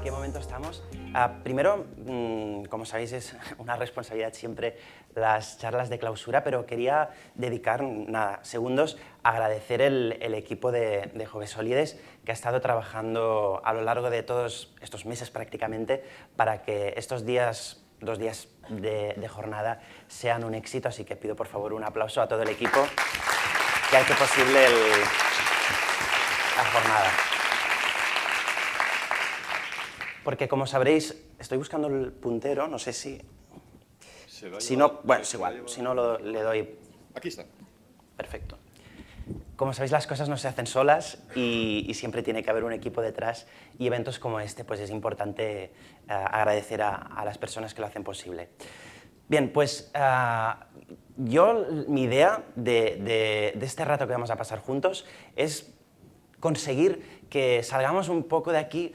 qué momento estamos. Primero, como sabéis, es una responsabilidad siempre las charlas de clausura, pero quería dedicar segundos a agradecer el equipo de Jovesolides que ha estado trabajando a lo largo de todos estos meses prácticamente para que estos días, 2 días de jornada, sean un éxito. Así que pido por favor un aplauso a todo el equipo que ha hecho posible la jornada. Porque, como sabréis, estoy buscando el puntero, no sé si... Si no, bueno, es igual, si no le doy... Aquí está. Perfecto. Como sabéis, las cosas no se hacen solas y siempre tiene que haber un equipo detrás, y eventos como este pues es importante agradecer a las personas que lo hacen posible. Bien, pues mi idea de este rato que vamos a pasar juntos es conseguir que salgamos un poco de aquí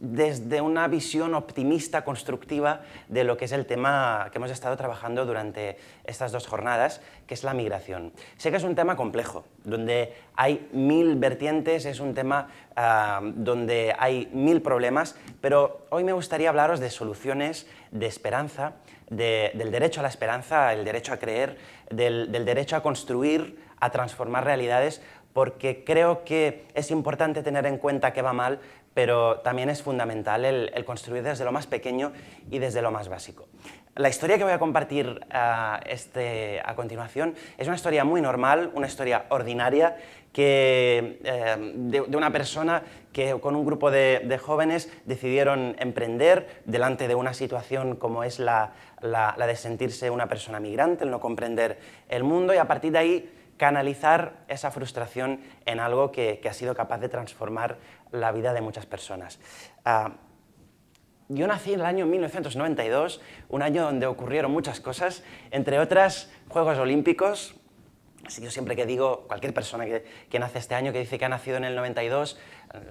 desde una visión optimista, constructiva, de lo que es el tema que hemos estado trabajando durante estas 2 jornadas, que es la migración. Sé que es un tema complejo, donde hay 1000 vertientes, es un tema donde hay 1000 problemas, pero hoy me gustaría hablaros de soluciones, de esperanza, del derecho a la esperanza, el derecho a creer, del derecho a construir, a transformar realidades, porque creo que es importante tener en cuenta que va mal, pero también es fundamental el construir desde lo más pequeño y desde lo más básico. La historia que voy a compartir a continuación es una historia muy normal, una historia ordinaria, de una persona que con un grupo de jóvenes decidieron emprender delante de una situación como es la de sentirse una persona migrante, el no comprender el mundo, y a partir de ahí canalizar esa frustración en algo que ha sido capaz de transformar la vida de muchas personas. Yo nací en el año 1992, un año donde ocurrieron muchas cosas, entre otras Juegos Olímpicos. Así yo siempre que digo, cualquier persona que nace este año, que dice que ha nacido en el 92,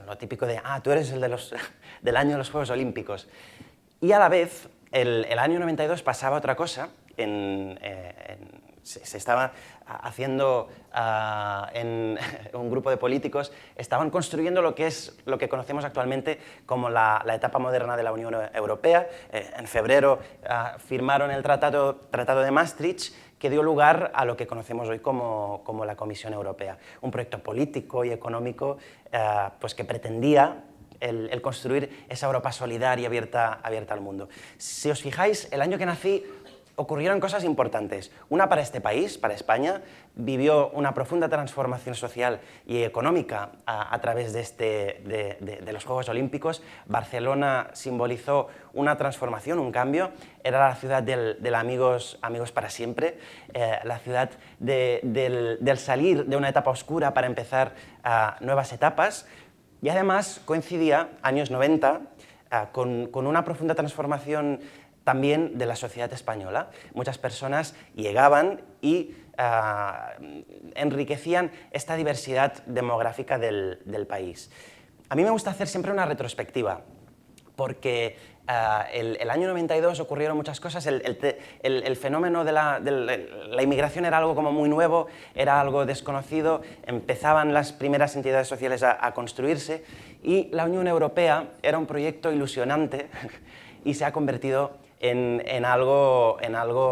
lo típico de, tú eres el del año de los Juegos Olímpicos. Y a la vez, el año 92 pasaba otra cosa, se estaba haciendo en un grupo de políticos, estaban construyendo lo que conocemos actualmente como la etapa moderna de la Unión Europea. En febrero firmaron el Tratado de Maastricht, que dio lugar a lo que conocemos hoy como la Comisión Europea. Un proyecto político y económico pues que pretendía el construir esa Europa solidaria y abierta al mundo. Si os fijáis, el año que nací ocurrieron cosas importantes. Una para este país, para España, vivió una profunda transformación social y económica a través de los Juegos Olímpicos. Barcelona simbolizó una transformación, un cambio. Era la ciudad del amigos para siempre, la ciudad del salir de una etapa oscura para empezar nuevas etapas. Y además coincidía, años 90, con una profunda transformación también de la sociedad española. Muchas personas llegaban y enriquecían esta diversidad demográfica del país. A mí me gusta hacer siempre una retrospectiva, porque el año 92 ocurrieron muchas cosas. El fenómeno de la inmigración era algo como muy nuevo, era algo desconocido, empezaban las primeras entidades sociales a construirse, y la Unión Europea era un proyecto ilusionante y se ha convertido en algo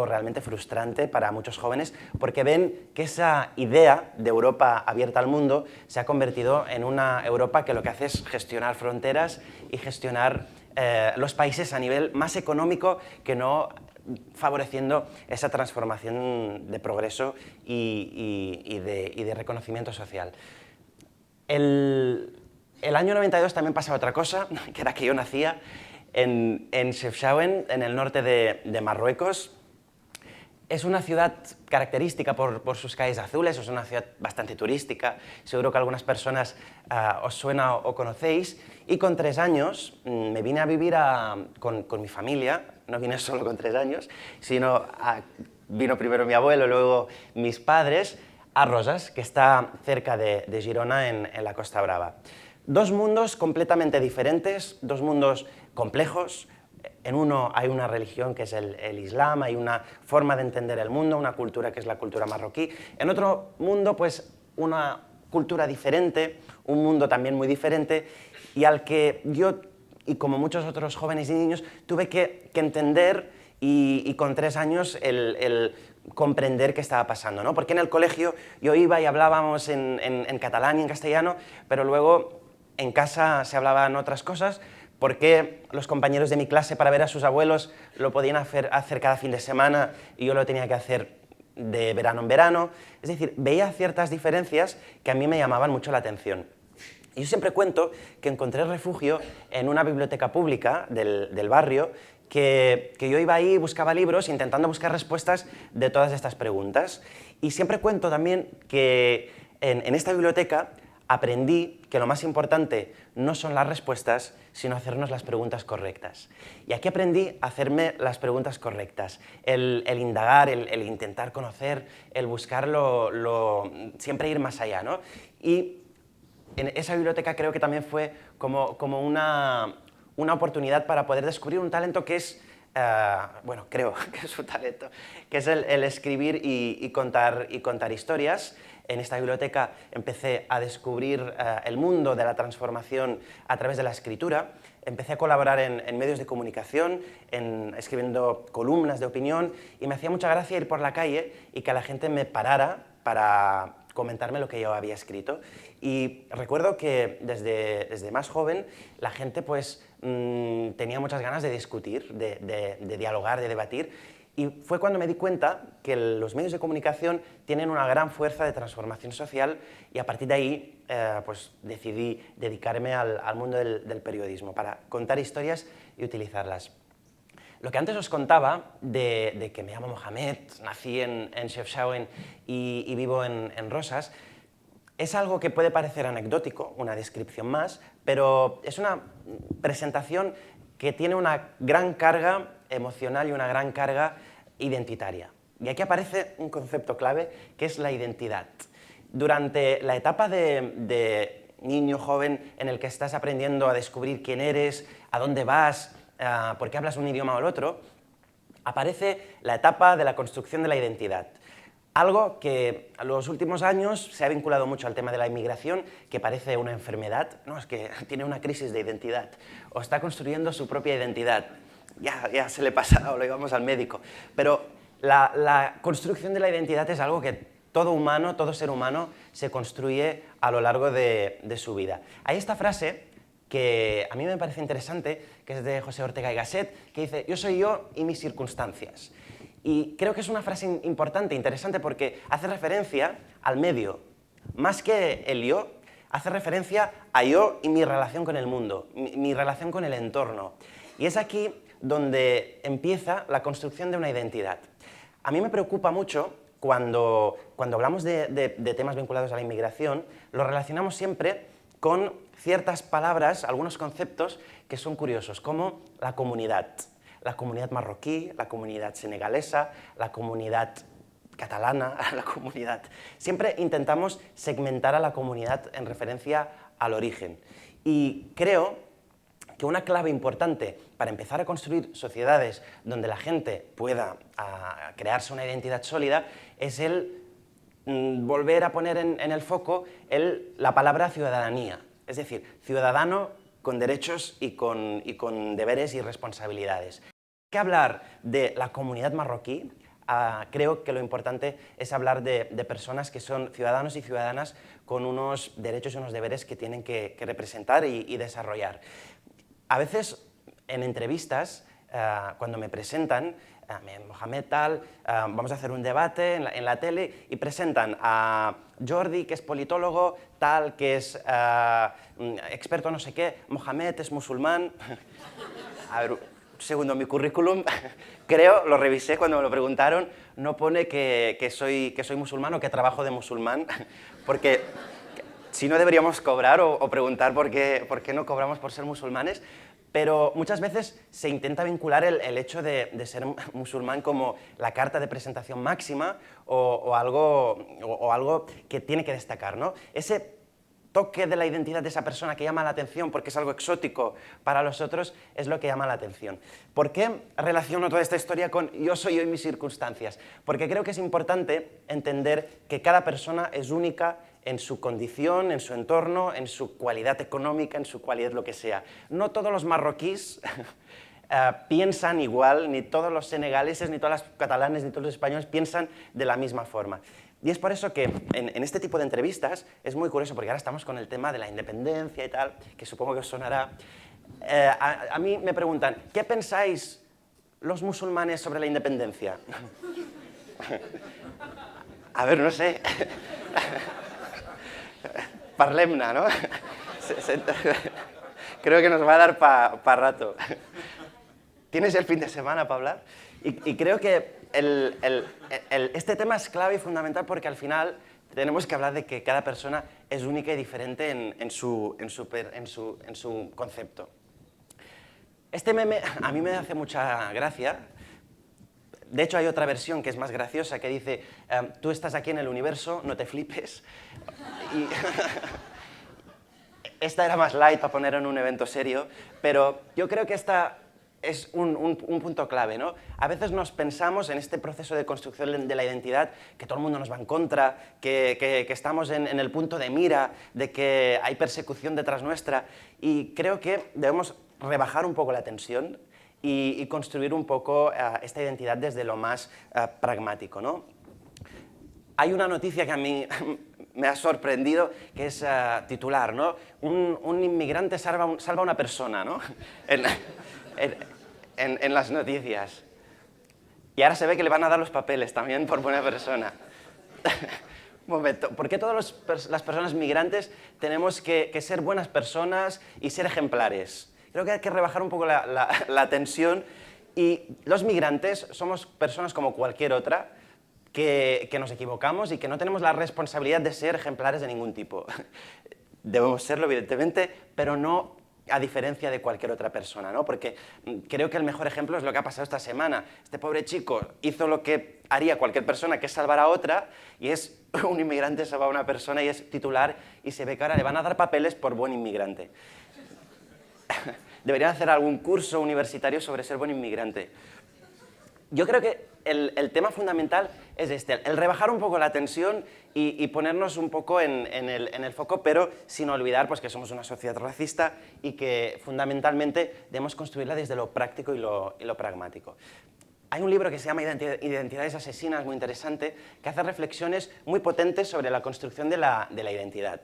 realmente frustrante para muchos jóvenes, porque ven que esa idea de Europa abierta al mundo se ha convertido en una Europa que lo que hace es gestionar fronteras y gestionar los países a nivel más económico, que no favoreciendo esa transformación de progreso y de reconocimiento social. El año 92 también pasaba otra cosa, que era que yo nacía en Chefchaouen, en el norte de Marruecos. Es una ciudad característica por sus calles azules, es una ciudad bastante turística, seguro que algunas personas os suena o conocéis, y con 3 años me vine a vivir con mi familia. No vine solo con 3 años, sino vino primero mi abuelo, luego mis padres, a Roses, que está cerca de Girona, en la Costa Brava. 2 mundos completamente diferentes, 2 mundos complejos. En uno hay una religión que es el Islam, hay una forma de entender el mundo, una cultura que es la cultura marroquí. En otro mundo, pues, una cultura diferente, un mundo también muy diferente, y al que yo y como muchos otros jóvenes y niños, tuve que entender y con 3 años el comprender qué estaba pasando, ¿no? Porque en el colegio yo iba y hablábamos en catalán y en castellano, pero luego en casa se hablaban otras cosas, porque los compañeros de mi clase para ver a sus abuelos lo podían hacer cada fin de semana y yo lo tenía que hacer de verano en verano. Es decir, veía ciertas diferencias que a mí me llamaban mucho la atención. Y yo siempre cuento que encontré refugio en una biblioteca pública del barrio, que yo iba ahí y buscaba libros intentando buscar respuestas de todas estas preguntas. Y siempre cuento también que en esta biblioteca aprendí que lo más importante no son las respuestas, sino hacernos las preguntas correctas. Y aquí aprendí a hacerme las preguntas correctas, el indagar, el intentar conocer, el buscar siempre ir más allá, ¿no? Y en esa biblioteca creo que también fue como una oportunidad para poder descubrir un talento que es, bueno, creo que es un talento, que es el escribir y contar historias. En esta biblioteca empecé a descubrir el mundo de la transformación a través de la escritura. Empecé a colaborar en medios de comunicación, escribiendo columnas de opinión, y me hacía mucha gracia ir por la calle y que la gente me parara para comentarme lo que yo había escrito. Y recuerdo que desde más joven la gente pues, tenía muchas ganas de discutir, de dialogar, de debatir. Y fue cuando me di cuenta que los medios de comunicación tienen una gran fuerza de transformación social, y a partir de ahí pues decidí dedicarme al mundo del periodismo para contar historias y utilizarlas. Lo que antes os contaba de que me llamo Mohamed, nací en Chefchaouen y vivo en Rosas, es algo que puede parecer anecdótico, una descripción más, pero es una presentación que tiene una gran carga emocional y una gran carga identitaria. Y aquí aparece un concepto clave, que es la identidad. Durante la etapa de niño joven en el que estás aprendiendo a descubrir quién eres, a dónde vas, por qué hablas un idioma o el otro, aparece la etapa de la construcción de la identidad. Algo que en los últimos años se ha vinculado mucho al tema de la inmigración, que parece una enfermedad. No, es que tiene una crisis de identidad, o está construyendo su propia identidad. Ya se le pasa, o lo llevamos al médico. Pero la construcción de la identidad es algo que todo humano, todo ser humano, se construye a lo largo de su vida. Hay esta frase que a mí me parece interesante, que es de José Ortega y Gasset, que dice: yo soy yo y mis circunstancias. Y creo que es una frase importante, interesante, porque hace referencia al medio. Más que el yo, hace referencia a yo y mi relación con el mundo, mi relación con el entorno. Y es aquí donde empieza la construcción de una identidad. A mí me preocupa mucho cuando hablamos de temas vinculados a la inmigración, lo relacionamos siempre con ciertas palabras, algunos conceptos que son curiosos, como la comunidad marroquí, la comunidad senegalesa, la comunidad catalana, la comunidad. Siempre intentamos segmentar a la comunidad en referencia al origen. Y creo que una clave importante para empezar a construir sociedades donde la gente pueda crearse una identidad sólida es el volver a poner en el foco la palabra ciudadanía. Es decir, ciudadano con derechos y con deberes y responsabilidades. Que hablar de la comunidad marroquí, creo que lo importante es hablar de personas que son ciudadanos y ciudadanas con unos derechos y unos deberes que tienen que representar y desarrollar. A veces, en entrevistas, cuando me presentan, Mohamed tal, vamos a hacer un debate en la tele, y presentan a Jordi, que es politólogo, tal, que es experto no sé qué, Mohamed es musulmán. A ver, segundo mi currículum, creo, lo revisé cuando me lo preguntaron, no pone que soy musulmán o que trabajo de musulmán, porque si no deberíamos cobrar o preguntar por qué no cobramos por ser musulmanes, pero muchas veces se intenta vincular el hecho de ser musulmán como la carta de presentación máxima o algo que tiene que destacar, ¿no? Ese toque de la identidad de esa persona que llama la atención porque es algo exótico para los otros es lo que llama la atención. ¿Por qué relaciono toda esta historia con yo soy yo y mis circunstancias? Porque creo que es importante entender que cada persona es única en su condición, en su entorno, en su cualidad económica, en su cualidad lo que sea. No todos los marroquíes piensan igual, ni todos los senegaleses, ni todos los catalanes, ni todos los españoles piensan de la misma forma. Y es por eso que en este tipo de entrevistas es muy curioso, porque ahora estamos con el tema de la independencia y tal, que supongo que os sonará. A mí me preguntan, ¿qué pensáis los musulmanes sobre la independencia? A ver, no sé. Parlemna, ¿no? Creo que nos va a dar para rato. ¿Tienes el fin de semana para hablar? Y creo que este tema es clave y fundamental porque al final tenemos que hablar de que cada persona es única y diferente en su concepto. Este meme a mí me hace mucha gracia. De hecho, hay otra versión que es más graciosa que dice, tú estás aquí en el universo, no te flipes. Y esta era más light para poner en un evento serio, pero yo creo que esta es un punto clave, ¿no? A veces nos pensamos en este proceso de construcción de la identidad que todo el mundo nos va en contra, que estamos en el punto de mira, de que hay persecución detrás nuestra, y creo que debemos rebajar un poco la tensión y construir un poco esta identidad desde lo más pragmático, ¿no? Hay una noticia que a mí me ha sorprendido, que es titular, ¿no? Un inmigrante salva a una persona, ¿no? En las noticias. Y ahora se ve que le van a dar los papeles también por buena persona. Un momento, ¿por qué todas las personas migrantes tenemos que ser buenas personas y ser ejemplares? Creo que hay que rebajar un poco la tensión, y los migrantes somos personas como cualquier otra que nos equivocamos y que no tenemos la responsabilidad de ser ejemplares de ningún tipo. Debemos serlo, evidentemente, pero no a diferencia de cualquier otra persona, ¿no? Porque creo que el mejor ejemplo es lo que ha pasado esta semana. Este pobre chico hizo lo que haría cualquier persona, que es salvar a otra, y es un inmigrante salva a una persona y es titular, y se ve que ahora le van a dar papeles por buen inmigrante. Deberían hacer algún curso universitario sobre ser buen inmigrante. Yo creo que el tema fundamental es este, el rebajar un poco la tensión y ponernos un poco en el foco, pero sin olvidar pues, que somos una sociedad racista y que fundamentalmente debemos construirla desde lo práctico y lo pragmático. Hay un libro que se llama Identidades asesinas, muy interesante, que hace reflexiones muy potentes sobre la construcción de la identidad.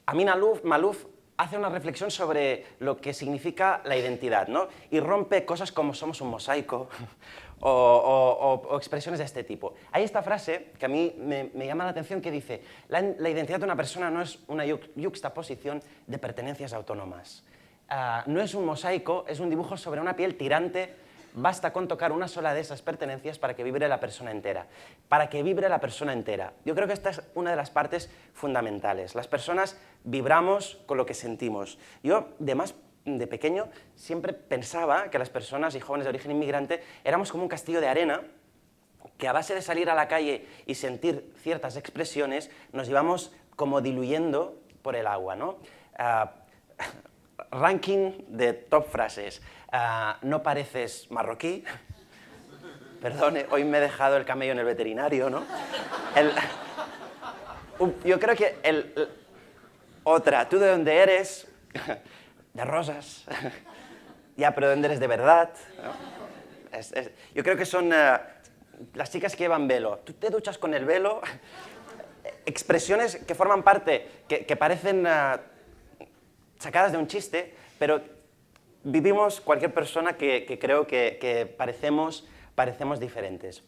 Amin Maalouf hace una reflexión sobre lo que significa la identidad, ¿no? Y rompe cosas como somos un mosaico o expresiones de este tipo. Hay esta frase que a mí me llama la atención que dice, la identidad de una persona no es una yuxtaposición de pertenencias autónomas. No es un mosaico, es un dibujo sobre una piel tirante. Basta con tocar una sola de esas pertenencias para que vibre la persona entera. Para que vibre la persona entera. Yo creo que esta es una de las partes fundamentales. Las personas vibramos con lo que sentimos. Yo, de pequeño, siempre pensaba que las personas y jóvenes de origen inmigrante éramos como un castillo de arena que a base de salir a la calle y sentir ciertas expresiones nos íbamos como diluyendo por el agua, ¿no? Ranking de top frases. No pareces marroquí. Perdone, hoy me he dejado el camello en el veterinario, ¿no? Yo creo que otra, ¿tú de dónde eres? De Rosas. Ya, pero ¿de dónde eres de verdad? ¿No? Yo creo que son las chicas que llevan velo. ¿Tú te duchas con el velo? Expresiones que forman parte, que parecen sacadas de un chiste, pero vivimos cualquier persona que creo que parecemos diferentes.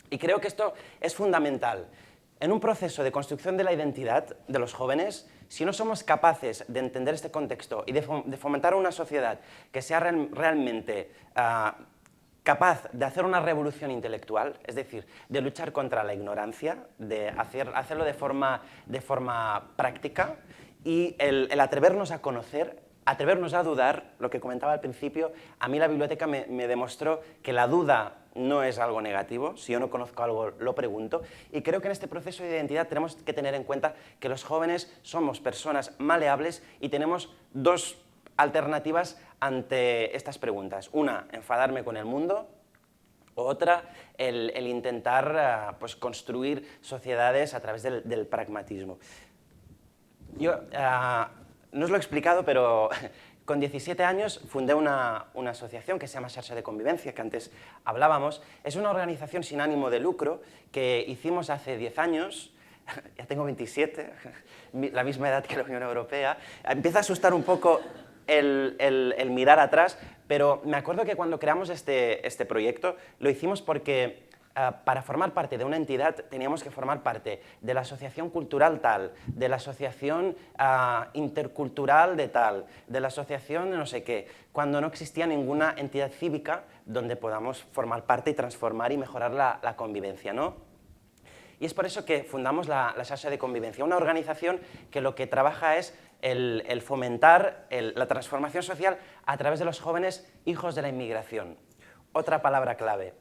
Y creo que esto es fundamental. En un proceso de construcción de la identidad de los jóvenes, si no somos capaces de entender este contexto y de fomentar una sociedad que sea realmente capaz de hacer una revolución intelectual, es decir, de luchar contra la ignorancia, de hacerlo de forma práctica, y el atrevernos a conocer, atrevernos a dudar, lo que comentaba al principio, a mí la biblioteca me demostró que la duda no es algo negativo. Si yo no conozco algo, lo pregunto. Y creo que en este proceso de identidad tenemos que tener en cuenta que los jóvenes somos personas maleables y tenemos dos alternativas ante estas preguntas. Una, enfadarme con el mundo, O otra, el intentar pues, construir sociedades a través del pragmatismo. Yo no os lo he explicado, pero con 17 años fundé una asociación que se llama Xarxa de Convivencia, que antes hablábamos. Es una organización sin ánimo de lucro que hicimos hace 10 años. Ya tengo 27, la misma edad que la Unión Europea. Empieza a asustar un poco el mirar atrás, pero me acuerdo que cuando creamos este proyecto lo hicimos porque para formar parte de una entidad teníamos que formar parte de la asociación cultural tal, de la asociación intercultural de tal, de la asociación de no sé qué, cuando no existía ninguna entidad cívica donde podamos formar parte y transformar y mejorar la convivencia, ¿no? Y es por eso que fundamos la Xarxa de Convivencia, una organización que lo que trabaja es el fomentar la transformación social a través de los jóvenes hijos de la inmigración. Otra palabra clave,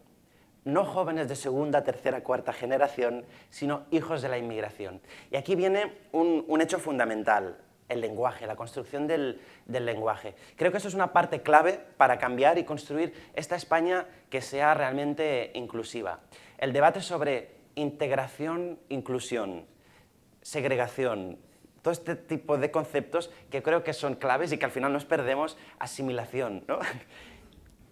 no jóvenes de segunda, tercera, cuarta generación, sino hijos de la inmigración. Y aquí viene un hecho fundamental, el lenguaje, la construcción del lenguaje. Creo que eso es una parte clave para cambiar y construir esta España que sea realmente inclusiva. El debate sobre integración, inclusión, segregación, todo este tipo de conceptos que creo que son claves y que al final nos perdemos, asimilación, ¿no?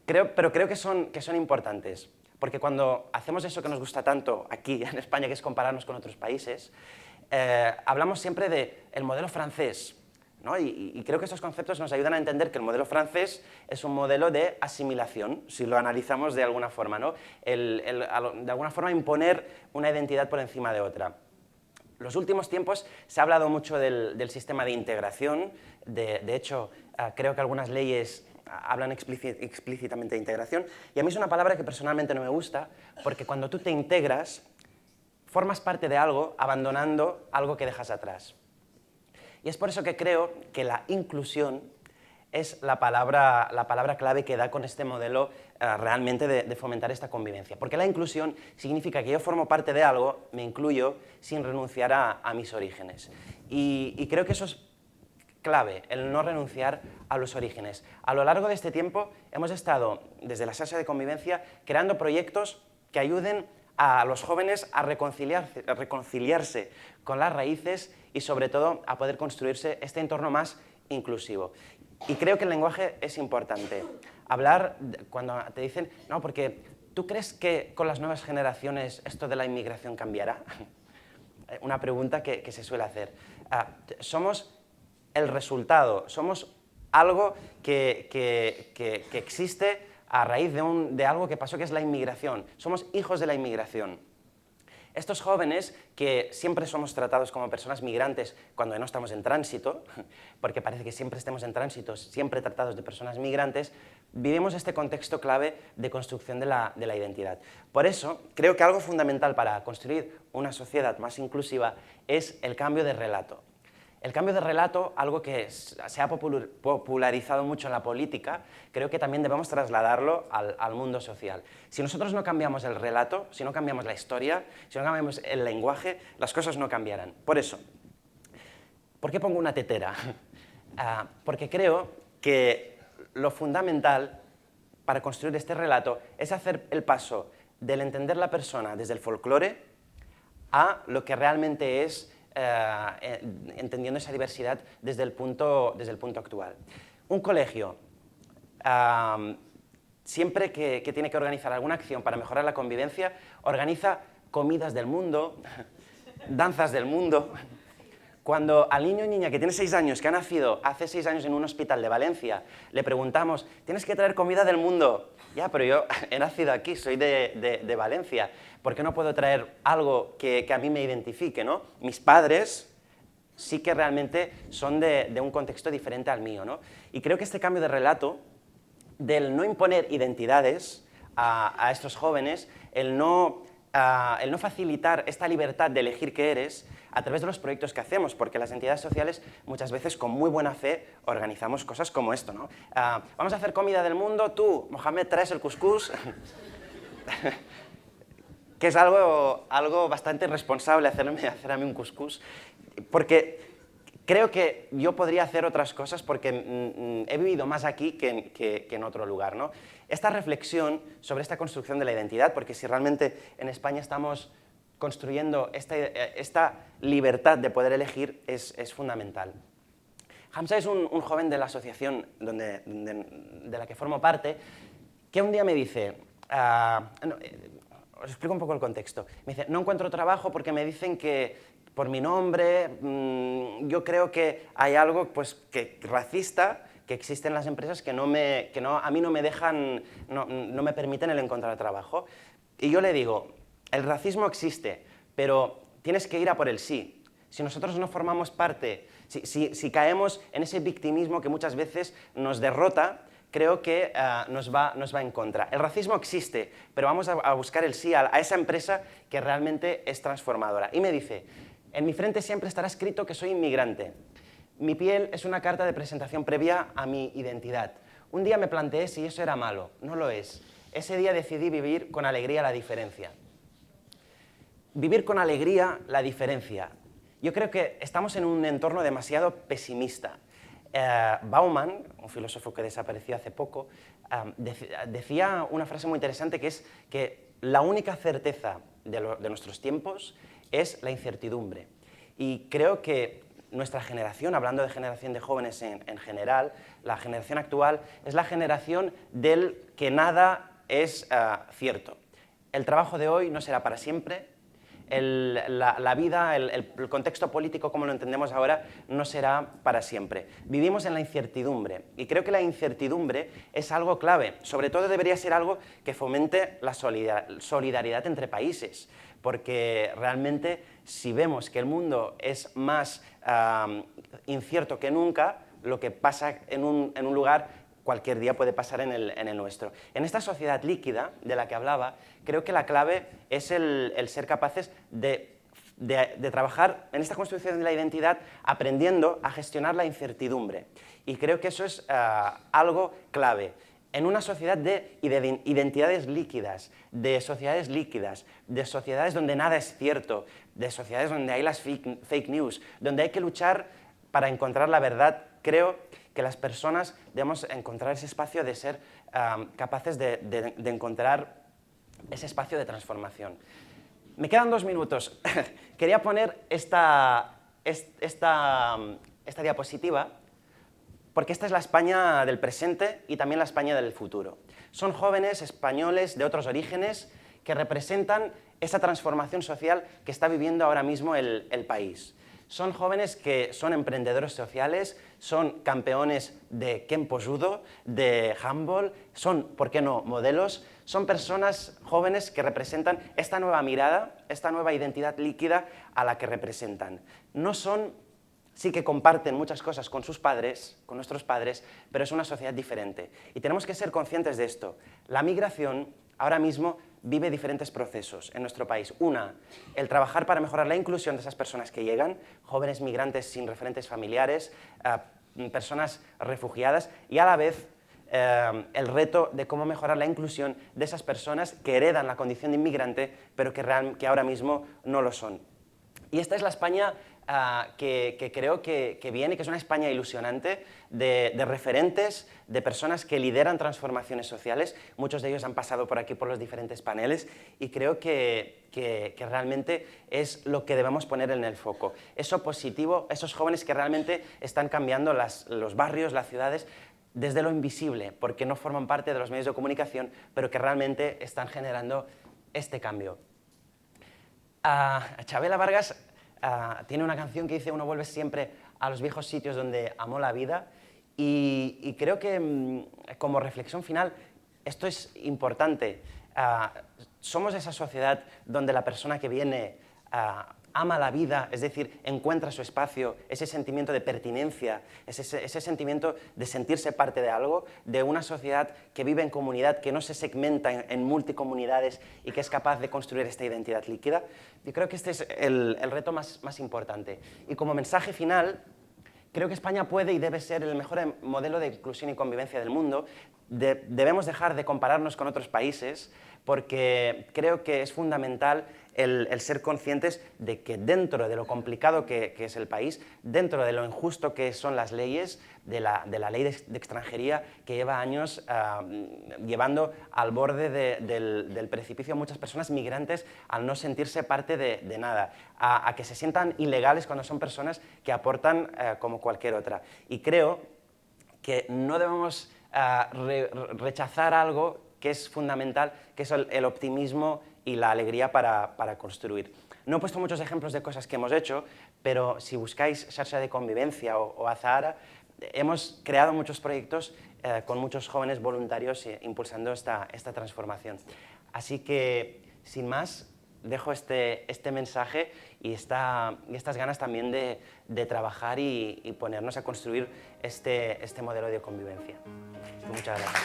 Pero creo que son importantes, porque cuando hacemos eso que nos gusta tanto aquí en España, que es compararnos con otros países, hablamos siempre del modelo francés, ¿no? Y creo que estos conceptos nos ayudan a entender que el modelo francés es un modelo de asimilación, si lo analizamos de alguna forma, ¿no? De alguna forma imponer una identidad por encima de otra. Los últimos tiempos se ha hablado mucho del sistema de integración, de hecho creo que algunas leyes hablan explícitamente de integración, y a mí es una palabra que personalmente no me gusta, porque cuando tú te integras, formas parte de algo abandonando algo que dejas atrás. Y es por eso que creo que la inclusión es la palabra clave que da con este modelo realmente de fomentar esta convivencia. Porque la inclusión significa que yo formo parte de algo, me incluyo, sin renunciar a mis orígenes. Y creo que eso es clave, el no renunciar a los orígenes. A lo largo de este tiempo hemos estado, desde la Xarxa de Convivencia, creando proyectos que ayuden a los jóvenes a reconciliarse con las raíces y sobre todo a poder construirse este entorno más inclusivo. Y creo que el lenguaje es importante. Hablar, cuando te dicen, no, porque ¿tú crees que con las nuevas generaciones esto de la inmigración cambiará? Una pregunta que se suele hacer. Somos el resultado, somos algo que existe a raíz de algo que pasó, que es la inmigración. Somos hijos de la inmigración. Estos jóvenes, que siempre somos tratados como personas migrantes cuando no estamos en tránsito, porque parece que siempre estemos en tránsito, siempre tratados de personas migrantes, vivimos este contexto clave de construcción de la identidad. Por eso, creo que algo fundamental para construir una sociedad más inclusiva es el cambio de relato. El cambio de relato, algo que se ha popularizado mucho en la política, creo que también debemos trasladarlo al mundo social. Si nosotros no cambiamos el relato, si no cambiamos la historia, si no cambiamos el lenguaje, las cosas no cambiarán. Por eso, ¿por qué pongo una tetera? Porque creo que lo fundamental para construir este relato es hacer el paso del entender la persona desde el folclore a lo que realmente es entendiendo esa diversidad desde el punto actual. Un colegio, siempre que tiene que organizar alguna acción para mejorar la convivencia, organiza comidas del mundo, danzas del mundo. Cuando al niño o niña que tiene 6 años, que ha nacido hace 6 años en un hospital de Valencia, le preguntamos, tienes que traer comida del mundo. Ya, pero yo he nacido aquí, soy de Valencia. ¿Por qué no puedo traer algo que a mí me identifique, ¿no? Mis padres sí que realmente son de un contexto diferente al mío, ¿no? Y creo que este cambio de relato, del no imponer identidades a estos jóvenes, el no facilitar esta libertad de elegir qué eres a través de los proyectos que hacemos, porque las entidades sociales muchas veces con muy buena fe organizamos cosas como esto, ¿no? Vamos a hacer comida del mundo, tú, Mohamed, traes el cuscús, que es algo bastante irresponsable hacer a mí un cuscús, porque creo que yo podría hacer otras cosas porque he vivido más aquí que en otro lugar, ¿no? esta reflexión sobre esta construcción de la identidad, porque si realmente en España estamos construyendo esta libertad de poder elegir, es fundamental. Hamza es un joven de la asociación de la que formo parte, que un día me dice, os explico un poco el contexto, me dice, no encuentro trabajo porque me dicen que por mi nombre, yo creo que hay algo pues, racista que existe en las empresas que a mí no me dejan, no me permiten el encontrar trabajo. Y yo le digo, el racismo existe, pero tienes que ir a por el sí. Si nosotros no formamos parte, si caemos en ese victimismo que muchas veces nos derrota, creo que nos va en contra. El racismo existe, pero vamos a buscar el sí a esa empresa que realmente es transformadora. Y me dice, en mi frente siempre estará escrito que soy inmigrante. Mi piel es una carta de presentación previa a mi identidad. Un día me planteé si eso era malo. No lo es. Ese día decidí vivir con alegría la diferencia. Vivir con alegría la diferencia. Yo creo que estamos en un entorno demasiado pesimista. Bauman, un filósofo que desapareció hace poco, decía una frase muy interesante que es que la única certeza de nuestros tiempos es la incertidumbre. Y creo que nuestra generación, hablando de generación de jóvenes en general, la generación actual es la generación del que nada es cierto. El trabajo de hoy no será para siempre, la vida, el contexto político como lo entendemos ahora no será para siempre. Vivimos en la incertidumbre y creo que la incertidumbre es algo clave. Sobre todo debería ser algo que fomente la solidaridad entre países, porque realmente si vemos que el mundo es más incierto que nunca, lo que pasa en un lugar cualquier día puede pasar en el nuestro. En esta sociedad líquida de la que hablaba, creo que la clave es el ser capaces de trabajar en esta construcción de la identidad aprendiendo a gestionar la incertidumbre. Y creo que eso es algo clave. En una sociedad de identidades líquidas, de sociedades donde nada es cierto, de sociedades donde hay las fake news, donde hay que luchar para encontrar la verdad, creo que las personas debemos encontrar ese espacio de ser capaces de encontrar ese espacio de transformación. Me quedan 2 minutos. Quería poner esta diapositiva porque esta es la España del presente y también la España del futuro. Son jóvenes españoles de otros orígenes que representan esa transformación social que está viviendo ahora mismo el país. Son jóvenes que son emprendedores sociales, son campeones de Kempo Judo, de handball, son, ¿por qué no?, modelos. Son personas jóvenes que representan esta nueva mirada, esta nueva identidad líquida a la que representan. No son, sí que comparten muchas cosas con sus padres, con nuestros padres, pero es una sociedad diferente. Y tenemos que ser conscientes de esto. La migración ahora mismo vive diferentes procesos en nuestro país. Una, el trabajar para mejorar la inclusión de esas personas que llegan, jóvenes migrantes sin referentes familiares, personas refugiadas, y a la vez el reto de cómo mejorar la inclusión de esas personas que heredan la condición de inmigrante, pero que ahora mismo no lo son. Y esta es la España que creo que viene, que es una España ilusionante, de referentes, de personas que lideran transformaciones sociales. Muchos de ellos han pasado por aquí por los diferentes paneles y creo que realmente es lo que debemos poner en el foco. Eso positivo, esos jóvenes que realmente están cambiando los barrios, las ciudades, desde lo invisible, porque no forman parte de los medios de comunicación, pero que realmente están generando este cambio. Chavela Vargas tiene una canción que dice: uno vuelve siempre a los viejos sitios donde amó la vida, y creo que como reflexión final esto es importante. Somos esa sociedad donde la persona que viene ama la vida, es decir, encuentra su espacio, ese sentimiento de pertinencia, ese sentimiento de sentirse parte de algo, de una sociedad que vive en comunidad, que no se segmenta en multicomunidades y que es capaz de construir esta identidad líquida. Yo creo que este es el reto más importante. Y como mensaje final, creo que España puede y debe ser el mejor modelo de inclusión y convivencia del mundo. Debemos dejar de compararnos con otros países porque creo que es fundamental el ser conscientes de que dentro de lo complicado que es el país, dentro de lo injusto que son las leyes, de la ley de extranjería que lleva años llevando al borde del precipicio a muchas personas migrantes al no sentirse parte de nada, a que se sientan ilegales cuando son personas que aportan como cualquier otra. Y creo que no debemos rechazar algo que es fundamental, que es el optimismo y la alegría para construir. No he puesto muchos ejemplos de cosas que hemos hecho, pero si buscáis Xarxa de Convivencia o Azahara, hemos creado muchos proyectos con muchos jóvenes voluntarios impulsando esta transformación. Así que, sin más, dejo este mensaje y estas ganas también de trabajar y ponernos a construir este modelo de convivencia. Muchas gracias.